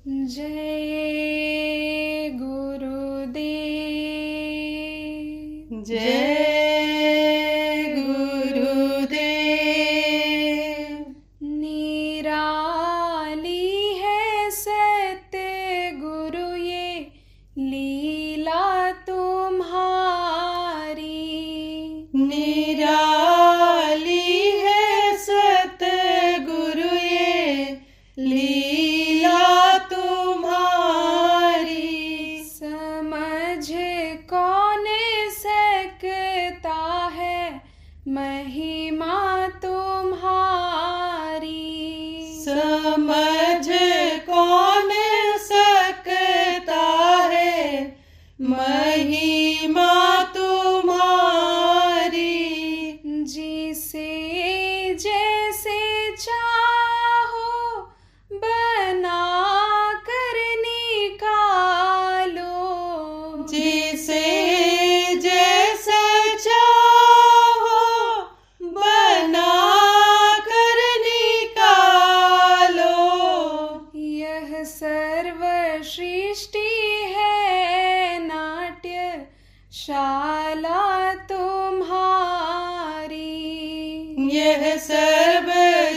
जय गुरुदेव। जय गुरुदेव। निराली है सत्य गुरु ये लीला तुम्हारी। निराली है सत्य गुरु ये लीला तुम्हारी। समझ कौन सकता है महिमा तुम्हारी। समझ कौन सकता है महिमा तुम्हारी। जिसे जैसे चाहो बना कर निकालो। जिसे जैसा चाहो बना कर निकालो। यह सर्व सृष्टि है नाट्य शाला तुम्हारी। यह सर्व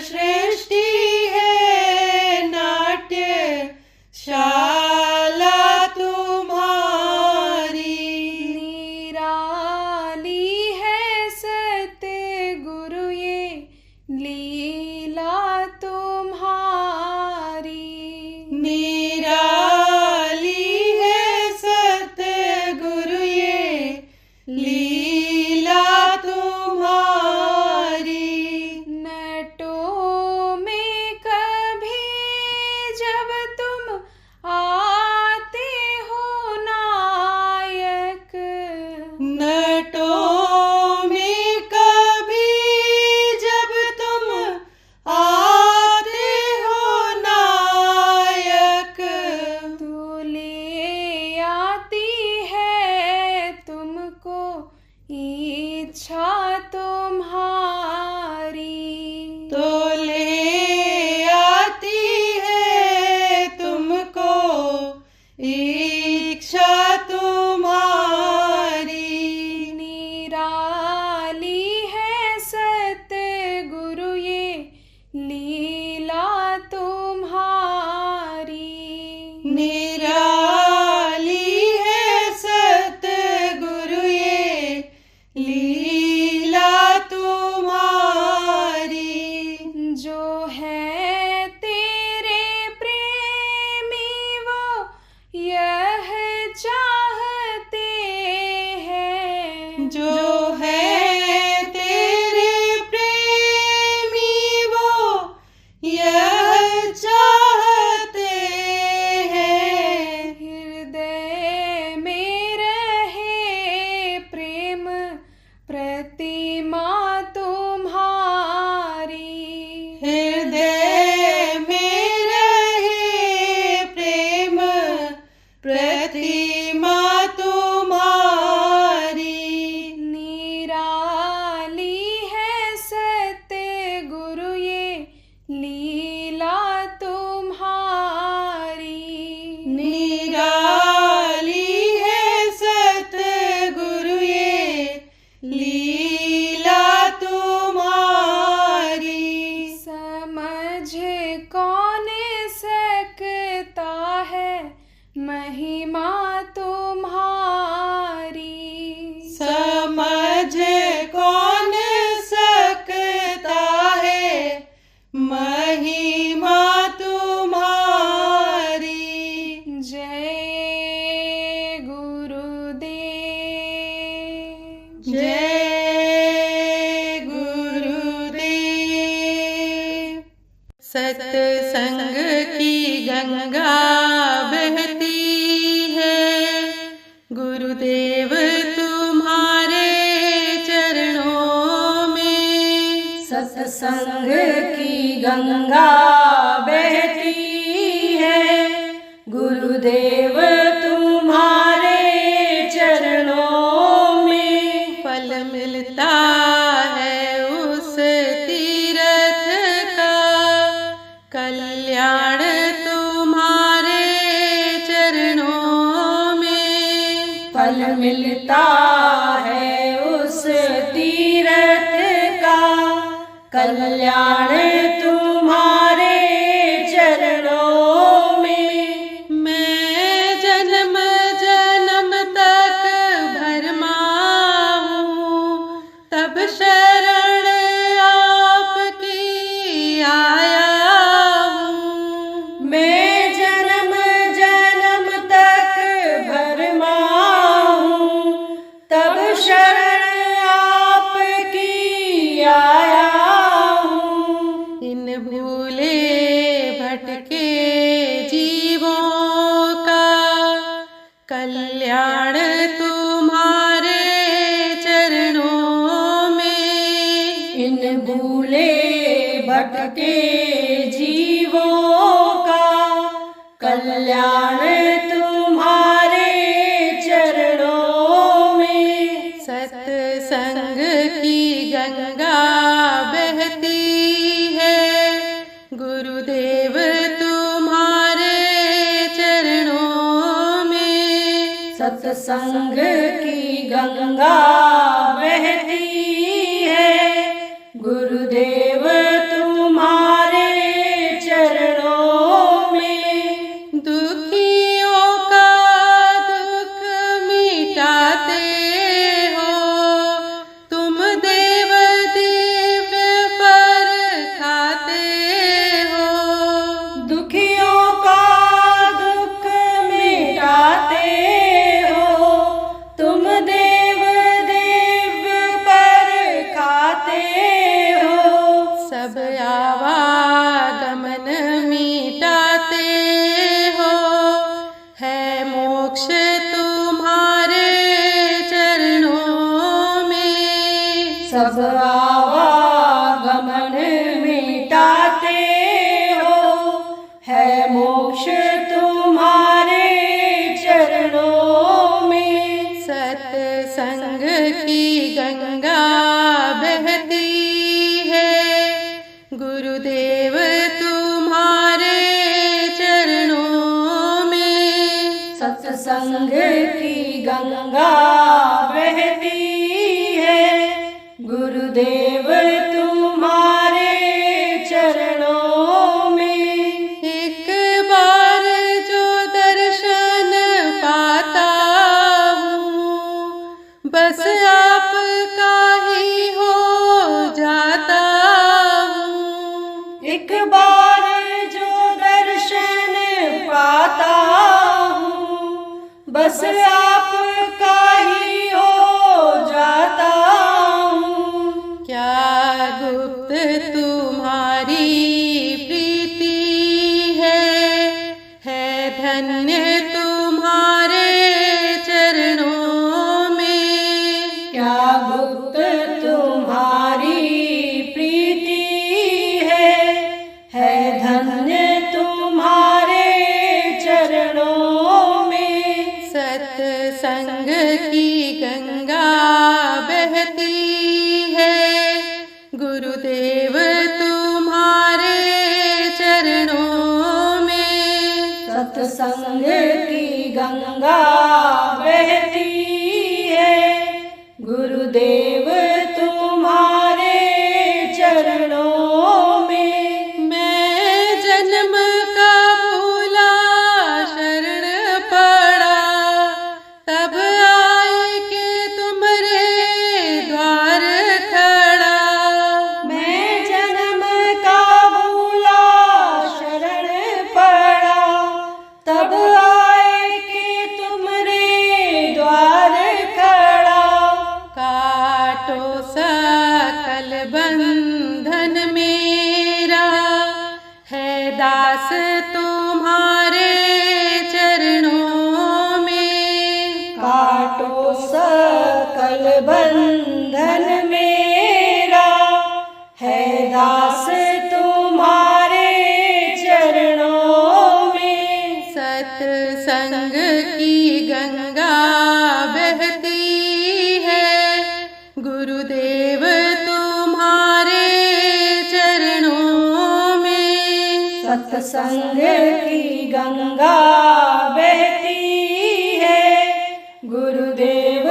सृष्टि है नाट्य शाला तुम्हारी। निराली है सत्य गुरु ये लीला तुम्हारी। निराली है सत्य गुरु ये लीला तुम्हारी। नटों में कभी जब तुम आते हो नायक। नटों में कभी जब तुम आते हो नायक। तो ले आती है तुमको इच्छा तुम्हारी। तो ले आती है तुमको इच्छा तुम्हारी। निराली है सत्य गुरु ये लीला तुम्हारी। निराली है सत्य गुरु ये लीला तुम्हारी। जो है तेरे प्रेमी वो यह चाहते हैं। जो है तेरे प्रेमी वो यह चाहते हैं। हृदय में रहे प्रेम प्रतिमा तुम्हारी। हृदय में रहे प्रेम प्रतिमा तुम्हारी। निराली है सत्य गुरु ये लीला तुम्हारी। निराली है सत्य गुरु ये लीला तुम्हारी। समझ कौन सकता है महिमा तुम्हारी। समझ कौन सकता है महिमा तुम्हारी। जय गुरुदेव। जय गुरुदेव। सत्संग की गंगा बहती है, गुरुदेव तुम्हारे चरणों में। सत्संग की गंगा बहती है, गुरुदेव तुम्हारे चरणों में। फल मिलता है उस तीर्थ का, कल्याण तुम्हारे मिलता है उस तीरथ का, कल्याण तुम्हारे चरणों में। मैं जन्म जन्म तक भरमा हूँ, तब शरण आपकी आया हूँ। मैं जन्म जन्म तक भरमा हूँ, तब शरण आपकी आया हूँ। इन भूले भटके जीवों का कल्याण तुम्हारे चरणों में। इन भूले भटके जीवों का कल्याण तुम्हारे चरणों में। सत्संग की गंगा बहती है, गुरुदेव तुम्हारे चरणों में। सत्संग की गंगा बहती है, गुरुदेव तुम्हारे चरणों में। दुखियों का दुख मिटाते हो, तुम देव दिव्य पर खाते हो। दुखियों का दुख मिटाते हो, तुम देव दिव्य पर खाते हो। सब आवागमन मिटाते हो, है मोक्ष तुम्हारे चरणों में। सब आवागमन मिटाते हो, है मोक्ष तुम्हारे चरणों में। सत्संग की गंगा बहती है, गुरुदेव तुम्हारे चरणों में। सत्संग की गंगा बहती है, गुरुदेव तुम्हारे चरणों में। एक बार जो दर्शन पाता हूँ, बस आपका ही हो जाता हूँ। एक बार जो दर्शन पाता हूँ, बस आपका ही हो जाता हूँ। क्या गुप्त तुम्हारी प्रीति है धन्य तुम्हारे चरणों में। क्या गुप्त तुम्हारी प्रीति है धन्य तुम्हारे चरणों में। सत्संग की गंगा बहती है, गुरुदेव तुम्हारे चरणों में। सत्संग की गंगा बहती है, गुरुदेव तुम्हारे चरणों में। मैं जन्म का भूला शरण पड़ा, तब आए के तुम्हारे द्वार खड़ा। मैं जन्म का भूला शरण पड़ा, तब आए कि तुमरे द्वार खड़ा। काटो सकल बंधन मेरा, है दास तुम्हारे चरणों में। काटो सकल बंधन मेरा, है दास तुम्हारे चरणों में। सत्संग की गंगा बहती है, गुरुदेव तुम्हारे चरणों में। सत्संग की गंगा बहती है, गुरुदेव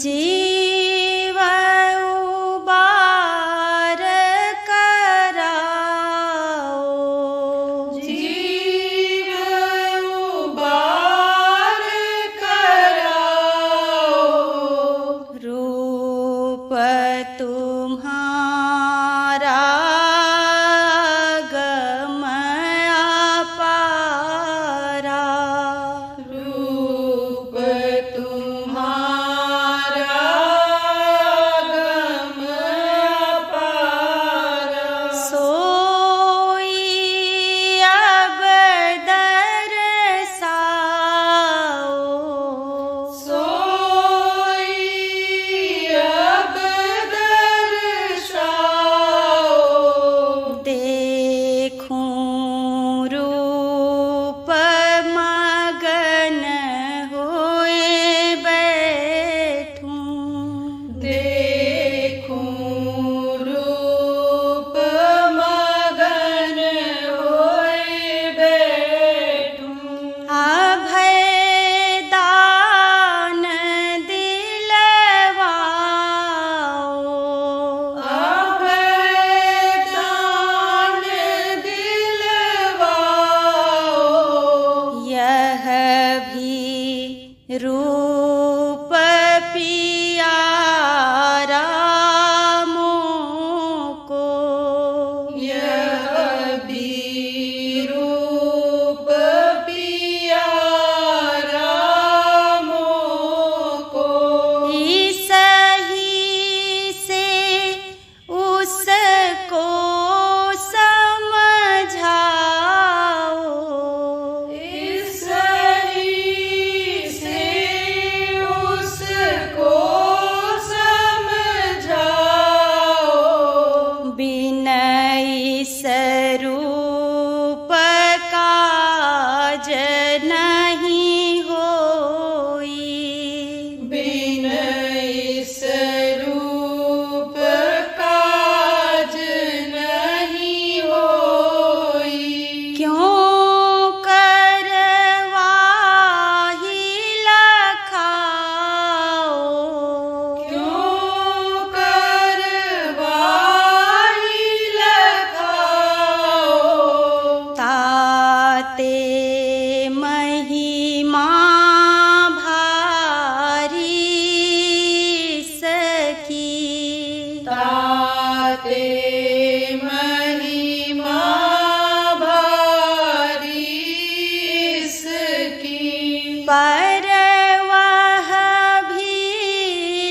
जीव उबार कराओ, जीव उबार कराओ, रूप तुम्हारा गम अपारा, रूप तुम्हारा गम अपारा, सोई अब दरसाओ, सोई अब दर्शाओ, देखूं रूप मगन होए बैठूं, देखूं रूप मगन होए बैठूं, अभय दान दिलवाओ, अभय दान दिलवाओ, यह भी रूप पियारा मोको, यह भी रूप पियारा मोको, सही से उसको समझाओ, इस सही से उसको समझाओ, बिनई स्वरूप काज नहीं होई, बिनई स्वरूप काज नहीं होई, क्यों करवाही लखाओ, क्यों करवाही लखाओ, ताते महिमा भारी सखी, ताते महिमा भारी इसकी, पर वह भी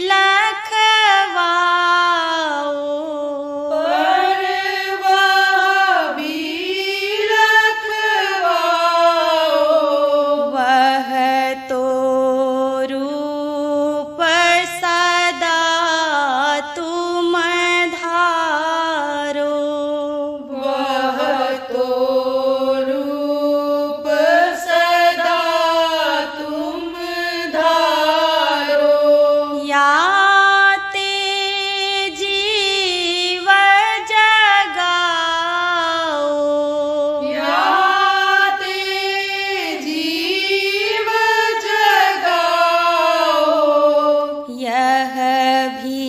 लखवाओ, पर वह भी रखवाओ, वह तो रूप सदा तुम धारो, वह तो रूप सदा तुम धारो, याते जीव जगाओ, याते जीव जगाओ, यह भी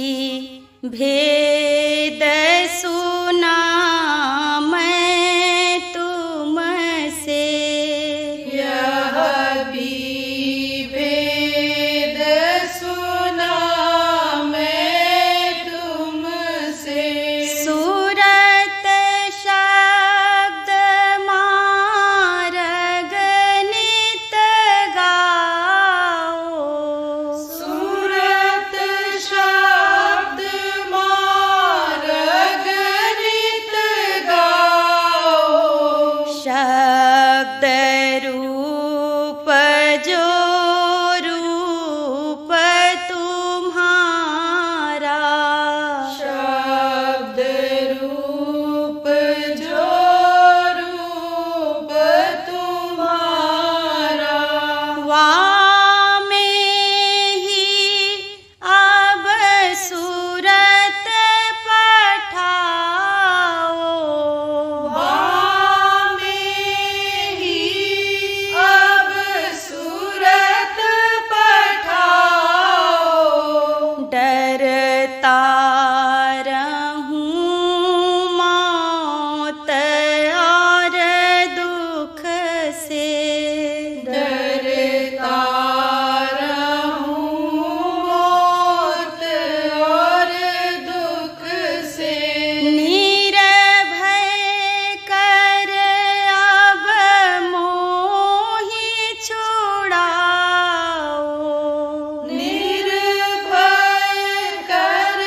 भेद सुना मैं तुमसे, यह भी भेद सुना मैं तुमसे, सूरत शब्द मार्ग नित गाओ, सूरत शब्द मार्ग रहूं मौत और दुख से। डरता रहूं मौत और दुख से। निर्भय कर अब मोहि छुड़ाओ। निर्भय कर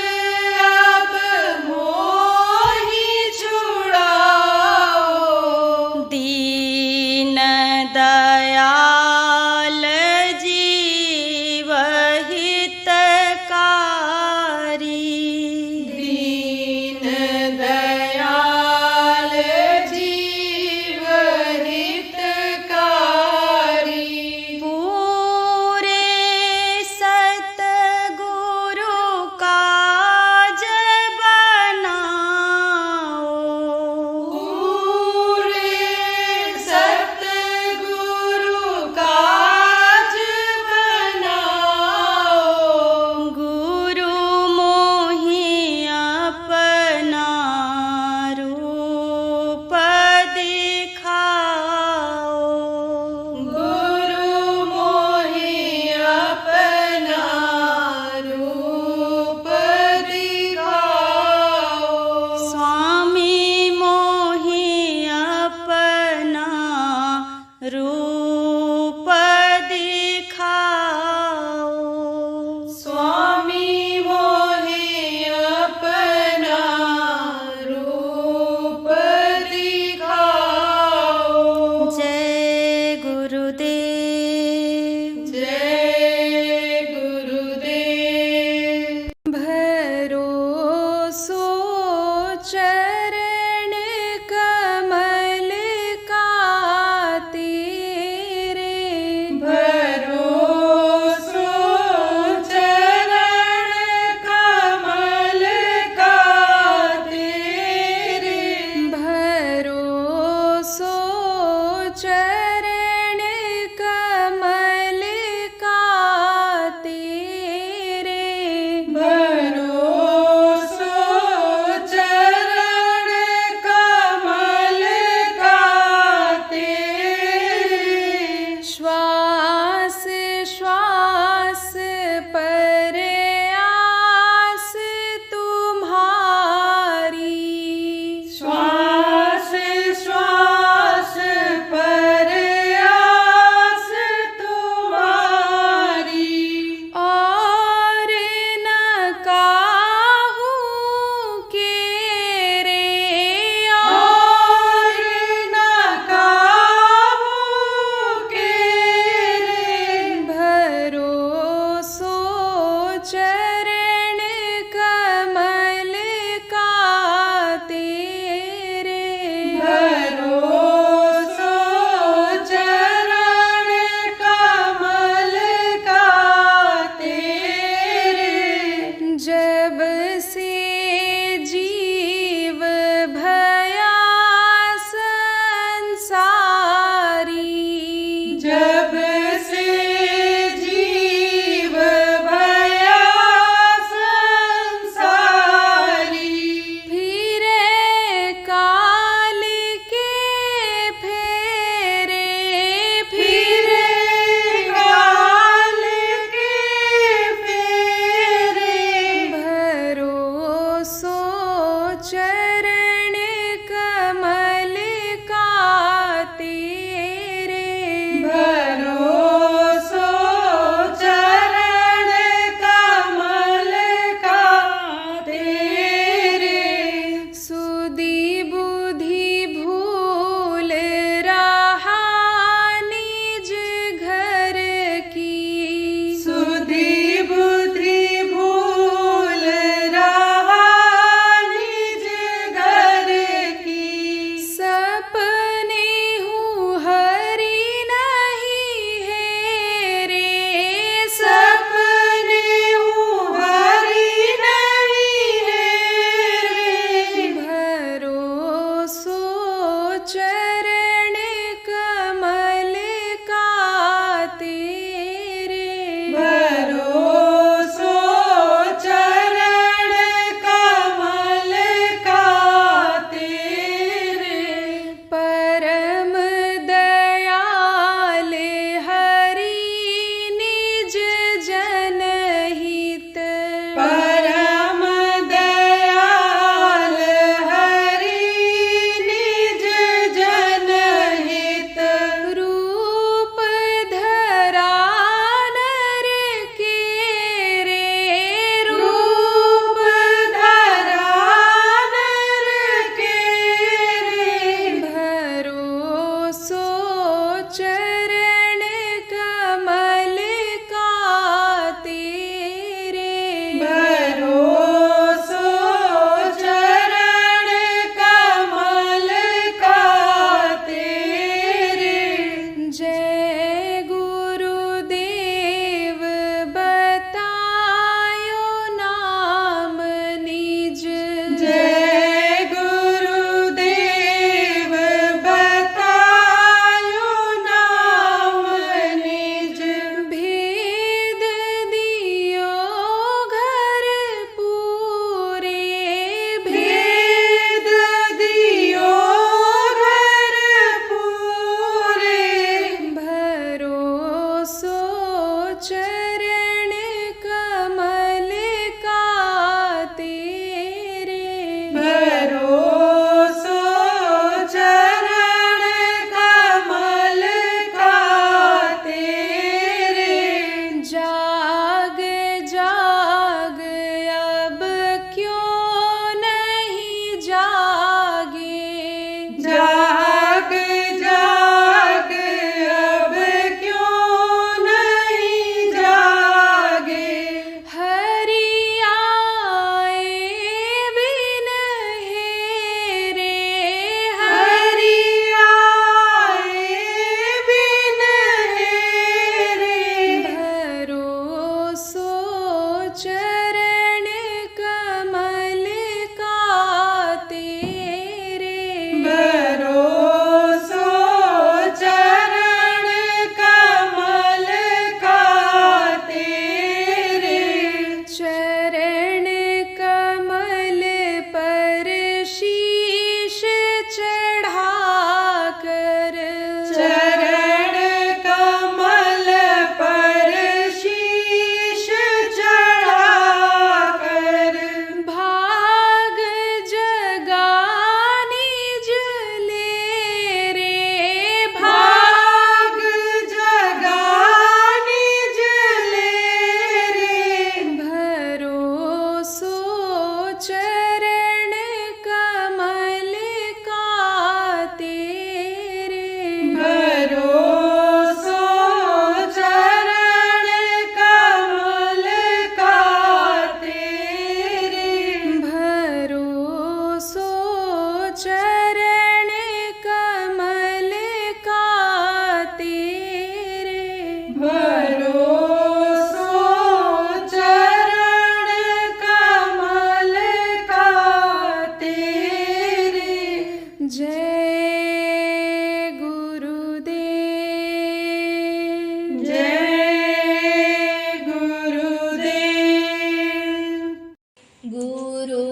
गुरु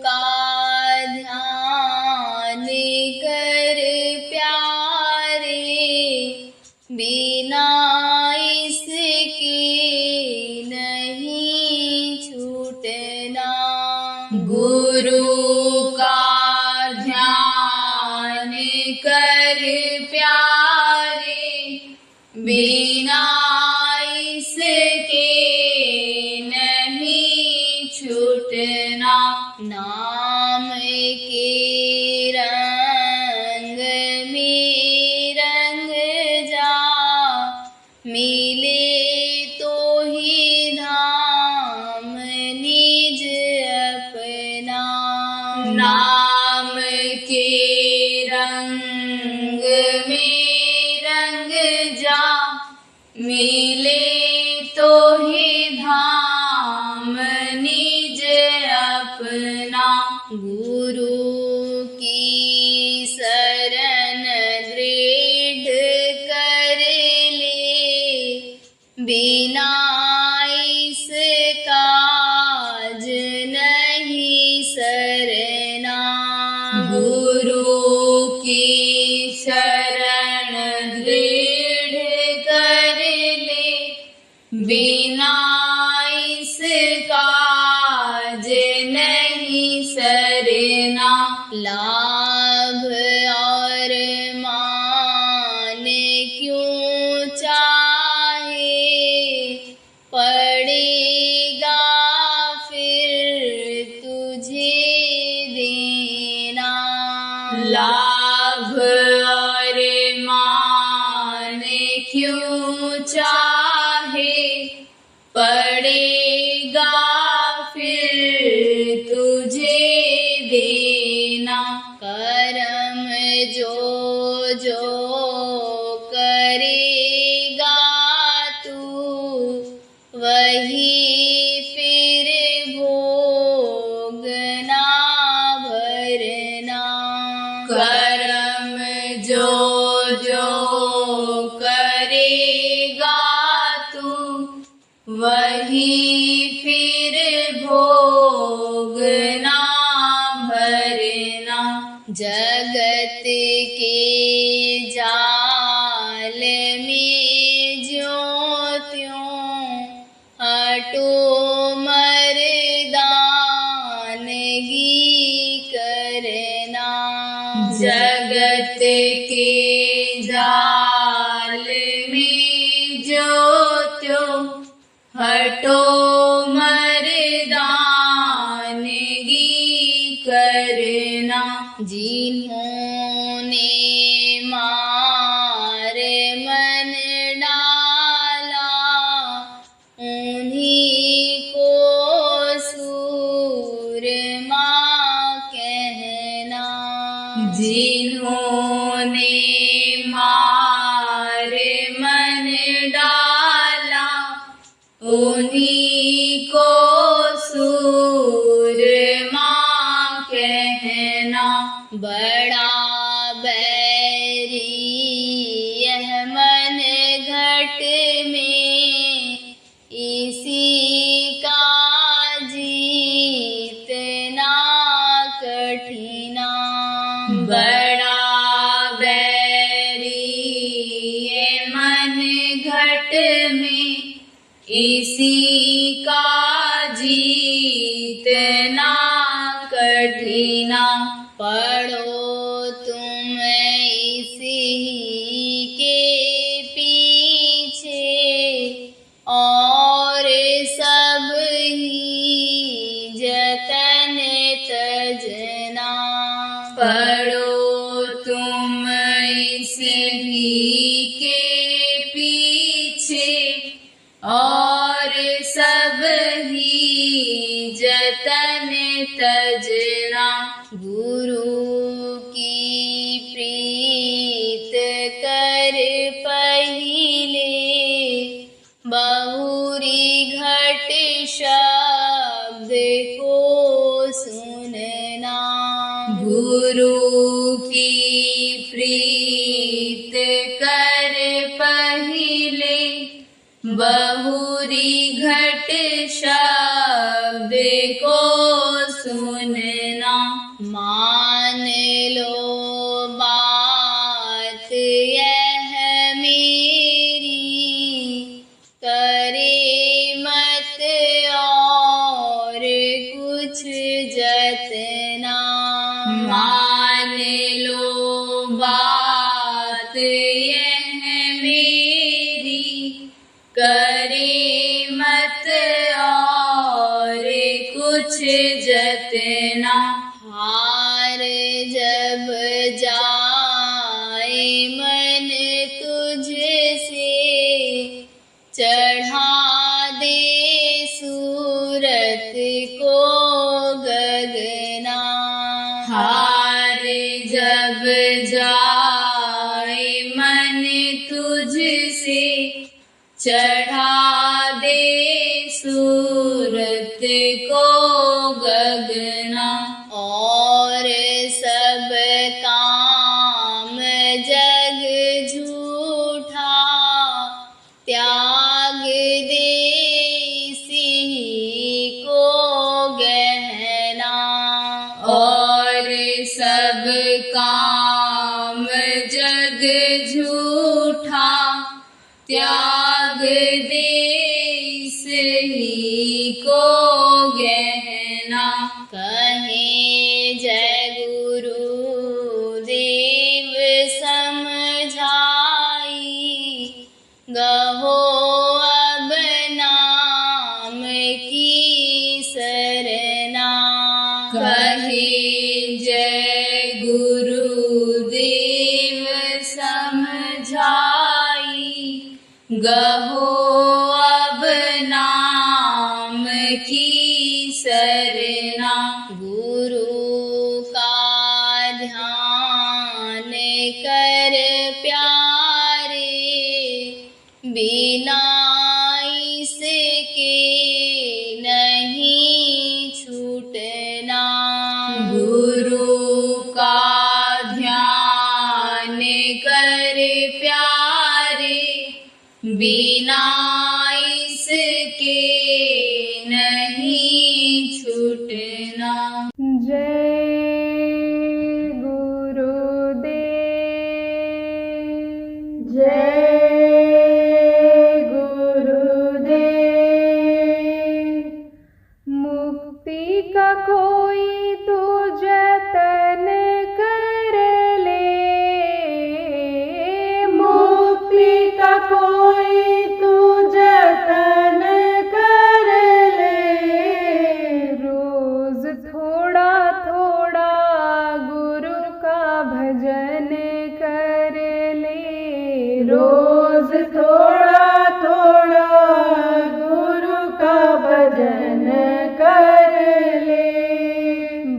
का ध्यान कर प्यारे, बिना इसके नहीं छूटना। गुरु का ध्यान कर प्यारे, बिना इसके नहीं छूटना। नाम के रंग में रंग जा, मिले तो ही धाम निज अपना। नाम के रंग में रंग जा, मिले तो ही धाम निज अपना। गुरु की शरण दृढ़ कर ले, बिना इसका काज नहीं सरना। गुरु की शरण दृढ़ कर ले, बिना इसका काज नहीं सरना। लाभ और मान क्यों चाहे, पड़ेगा फिर तुझे देना। लाभ और मान क्यों चाहे, पड़ेगा फिर तुझे देना। कर्म जो जो करेगा तू, वही फिर भोगना भरना। कर्म जो जो करेगा तू, वही फिर भोगना भरना। जगत के जाल में ज्यों त्यों हटो मर्दानगी करना। जगत के जाल में जो त्यों हटो मर्दानगी करना। जिन्होंने मार मन डाला, उन्हीं को सूरमा कहना। जिन्होंने मार मन डाला, उन्हीं को सूरमा कहना। बड़ा बैरी यह मन घट में, इसी का जीतना कठिना। बड़ा बैरी ये मन घट में, इसी का जीतना कठिना। पढ़ो तुम इसी के पीछे, और सब ही जतन तजना। पढ़ो तुम इसी के पीछे, और सब ही जतन तजना। गुरु की प्रीत कर पहिले, बहुरी घट शब्द को सुनना। गुरु की प्रीत कर पहिले, बहुरी घट शब्द शब्द को सुनना। मान लो बात यह मेरी, करे मत और कुछ जतना। मान लो बात यह मेरी, करे मत और कुछ जतना। हार जब जाए मन तुझसे, चढ़ा दे सूरत को गगना। हार जब जाए मन तुझसे, चढ़ा दे सूरत को गगना। और सब काम जग झूठा, त्याग दे इसी को गहना। और सब काम जग झूठा, त्याग दे इसी को गहना। कहे जय गुरु देव समझाई, गहो अब नाम की सरना। कहे जय गुरुदेव समझाई, गहो अब नाम की सरना। गुरु का ध्यान कर प्यारे, बिना इसके नहीं छूटना। गुरु का ध्यान कर प्यारे, बिना इसके नहीं छूटना। जय गुरुदेव। जय गुरुदेव। मुक्ति का कोई तो जतन कर ले, मुक्ति का कोई तू जतन कर ले। रोज थोड़ा थोड़ा गुरु का भजन कर ले। रोज थोड़ा थोड़ा गुरु का भजन कर ले।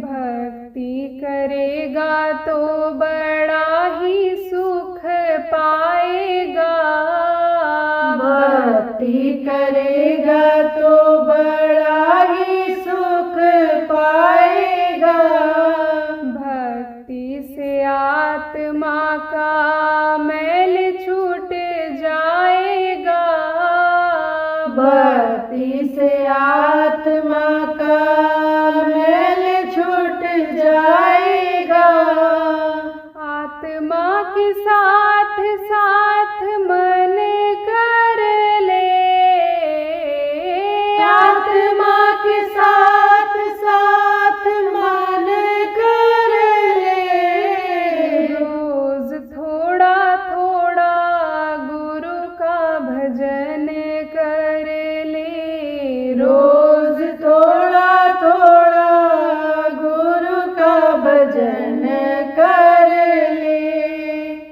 भक्ति करेगा तो बड़ा ही सुख पाएगा। भक्ति करेगा तो बड़ा ही सुख पाएगा। भक्ति से आत्मा का मैल छूट जाएगा। भक्ति से आत्मा का मैल छूट जाएगा। आत्मा के साथ साथ मन कर ले। आत्मा के साथ साथ मन कर ले। रोज थोड़ा थोड़ा गुरु का भजन कर ले। रोज थोड़ा थोड़ा गुरु का भजन कर ले।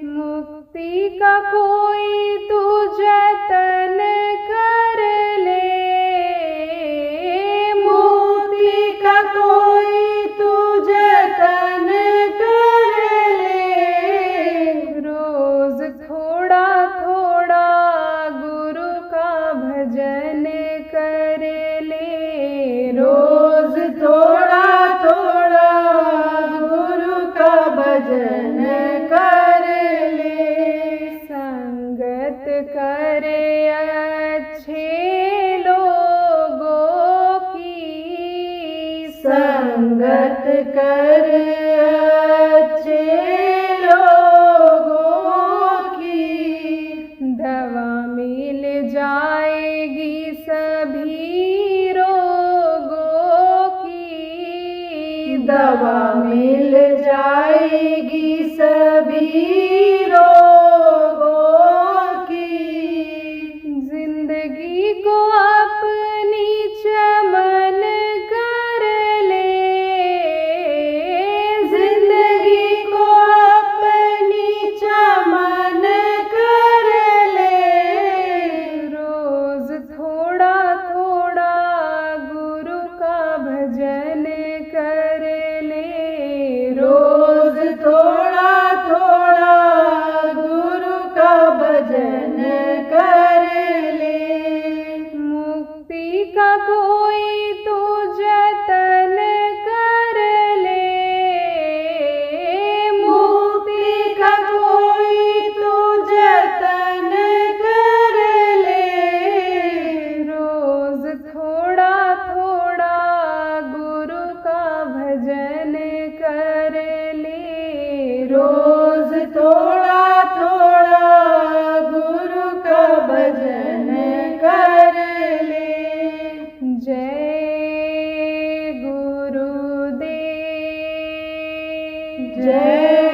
मुक्ति का कोई तू जतन कर ले। मुक्ति का कोई तू जतन कर ले। रोज थोड़ा थोड़ा गुरु का भजन कर ले। रोज थोड़ा थोड़ा गुरु का भजन कर ले। संगत करे अच्छे लोगों की, कर अच्छे लोगों की दवा मिल जाएगी सभी रोगों की। दवा मिल जाएगी सभी रोगों की। जिंदगी को अपनी चमन कर ले, जिंदगी को अपनी चमन कर ले। रोज थोड़ा थोड़ा गुरु का भजन कर ले। रोज थोड़ा थोड़ा गुरु का भजन कर ले। मुक्ति का कोई तो जतन कर ले, मुक्ति का कोई तो जतन कर ले। रोज थोड़ा थोड़ा गुरु का भजन कर ले। रोज थोड़ा थोड़ा गुरु का भजन कर ले। जय गुरुदेव। जय